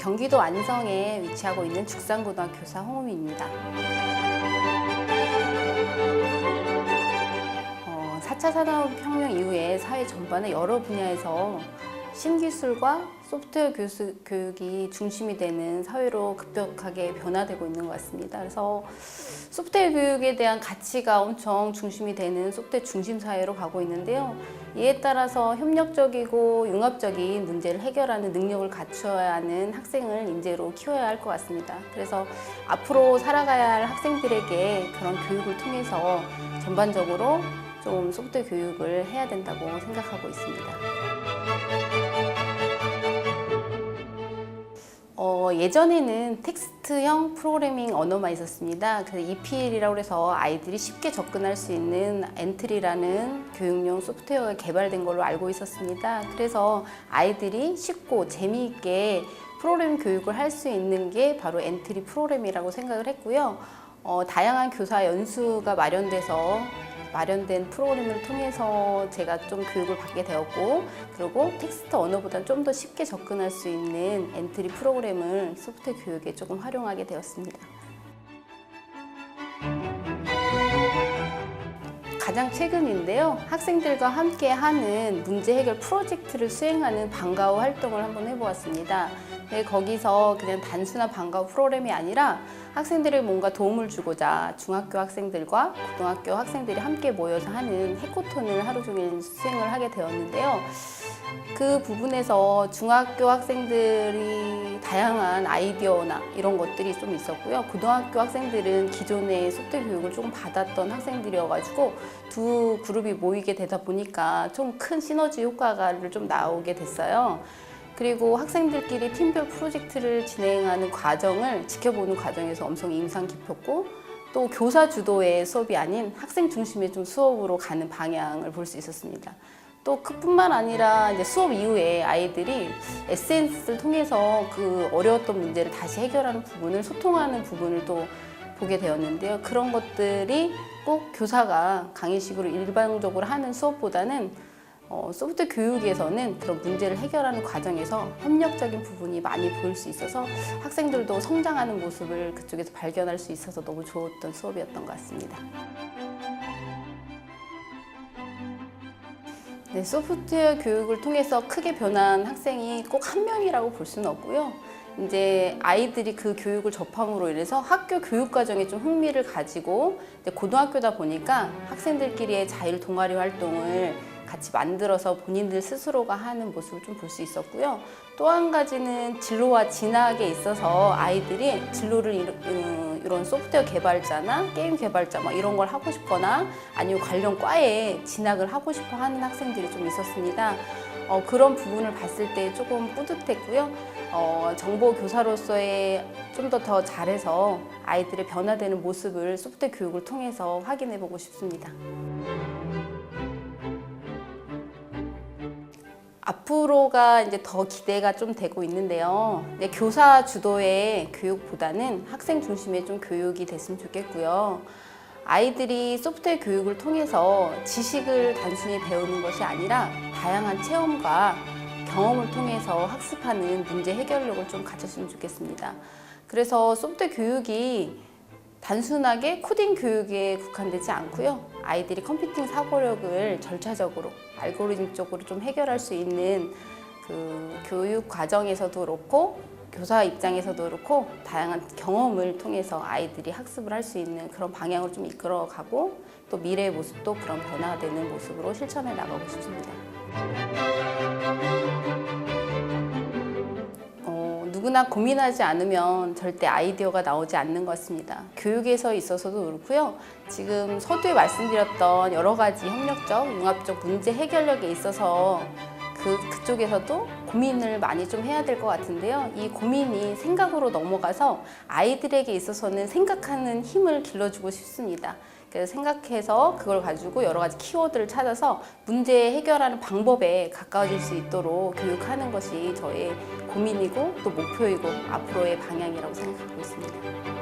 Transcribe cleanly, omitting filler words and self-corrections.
경기도 안성에 위치하고 있는 죽산고등학교 교사 홍우미입니다. 4차 산업혁명 이후에 사회 전반의 여러 분야에서 신기술과 소프트웨어 교육이 중심이 되는 사회로 급격하게 변화되고 있는 것 같습니다. 그래서 소프트웨어 교육에 대한 가치가 엄청 중심이 되는 소프트웨어 중심 사회로 가고 있는데요. 이에 따라서 협력적이고 융합적인 문제를 해결하는 능력을 갖춰야 하는 학생을 인재로 키워야 할 것 같습니다. 그래서 앞으로 살아가야 할 학생들에게 그런 교육을 통해서 전반적으로 좀 소프트웨어 교육을 해야 된다고 생각하고 있습니다. 예전에는 텍스트형 프로그래밍 언어만 있었습니다. 그래서 EPL이라고 해서 아이들이 쉽게 접근할 수 있는 엔트리라는 교육용 소프트웨어가 개발된 걸로 알고 있었습니다. 그래서 아이들이 쉽고 재미있게 프로그래밍 교육을 할 수 있는 게 바로 엔트리 프로그램이라고 생각을 했고요. 다양한 교사 연수가 마련된 프로그램을 통해서 제가 좀 교육을 받게 되었고, 그리고 텍스트 언어보다 좀 더 쉽게 접근할 수 있는 엔트리 프로그램을 소프트웨어 교육에 조금 활용하게 되었습니다. 가장 최근인데요. 학생들과 함께 하는 문제 해결 프로젝트를 수행하는 방과 후 활동을 한번 해보았습니다. 거기서 그냥 단순한 방과 후 프로그램이 아니라 학생들에게 뭔가 도움을 주고자 중학교 학생들과 고등학교 학생들이 함께 모여서 하는 해코톤을 하루 종일 수행을 하게 되었는데요. 그 부분에서 중학교 학생들이 다양한 아이디어나 이런 것들이 좀 있었고요. 고등학교 학생들은 기존의 소프트웨어 교육을 조금 받았던 학생들이어가지고 두 그룹이 모이게 되다 보니까 좀 큰 시너지 효과가 좀 나오게 됐어요. 그리고 학생들끼리 팀별 프로젝트를 진행하는 과정을 지켜보는 과정에서 엄청 인상 깊었고, 또 교사 주도의 수업이 아닌 학생 중심의 좀 수업으로 가는 방향을 볼 수 있었습니다. 또 그뿐만 아니라 이제 수업 이후에 아이들이 SNS를 통해서 그 어려웠던 문제를 다시 해결하는 부분을, 소통하는 부분을 또 보게 되었는데요. 그런 것들이 꼭 교사가 강의식으로 일방적으로 하는 수업보다는 소프트웨어 교육에서는 그런 문제를 해결하는 과정에서 협력적인 부분이 많이 보일 수 있어서 학생들도 성장하는 모습을 그쪽에서 발견할 수 있어서 너무 좋았던 수업이었던 것 같습니다. 네, 소프트웨어 교육을 통해서 크게 변한 학생이 꼭 한 명이라고 볼 수는 없고요. 이제 아이들이 그 교육을 접함으로 인해서 학교 교육 과정에 좀 흥미를 가지고, 이제 고등학교다 보니까 학생들끼리의 자율 동아리 활동을 같이 만들어서 본인들 스스로가 하는 모습을 좀 볼 수 있었고요. 또 한 가지는 진로와 진학에 있어서 아이들이 진로를 이런 소프트웨어 개발자나 게임 개발자 이런 걸 하고 싶거나 아니면 관련 과에 진학을 하고 싶어 하는 학생들이 좀 있었습니다. 그런 부분을 봤을 때 조금 뿌듯했고요. 정보 교사로서의 좀 더 잘해서 아이들의 변화되는 모습을 소프트웨어 교육을 통해서 확인해 보고 싶습니다. 앞으로가 이제 더 기대가 좀 되고 있는데요. 교사 주도의 교육보다는 학생 중심의 좀 교육이 됐으면 좋겠고요. 아이들이 소프트웨어 교육을 통해서 지식을 단순히 배우는 것이 아니라 다양한 체험과 경험을 통해서 학습하는 문제 해결력을 좀 가졌으면 좋겠습니다. 그래서 소프트웨어 교육이 단순하게 코딩 교육에 국한되지 않고요. 아이들이 컴퓨팅 사고력을 절차적으로, 알고리즘적으로 좀 해결할 수 있는 그 교육 과정에서도 그렇고 교사 입장에서도 그렇고 다양한 경험을 통해서 아이들이 학습을 할 수 있는 그런 방향으로 좀 이끌어가고, 또 미래의 모습도 그런 변화되는 모습으로 실천해 나가고 싶습니다. 누구나 고민하지 않으면 절대 아이디어가 나오지 않는 것 같습니다. 교육에서 있어서도 그렇고요. 지금 서두에 말씀드렸던 여러 가지 협력적, 융합적 문제 해결력에 있어서 그쪽에서도 고민을 많이 좀 해야 될 것 같은데요. 이 고민이 생각으로 넘어가서 아이들에게 있어서는 생각하는 힘을 길러주고 싶습니다. 그래서 생각해서 그걸 가지고 여러 가지 키워드를 찾아서 문제 해결하는 방법에 가까워질 수 있도록 교육하는 것이 저의 고민이고 또 목표이고 앞으로의 방향이라고 생각하고 있습니다.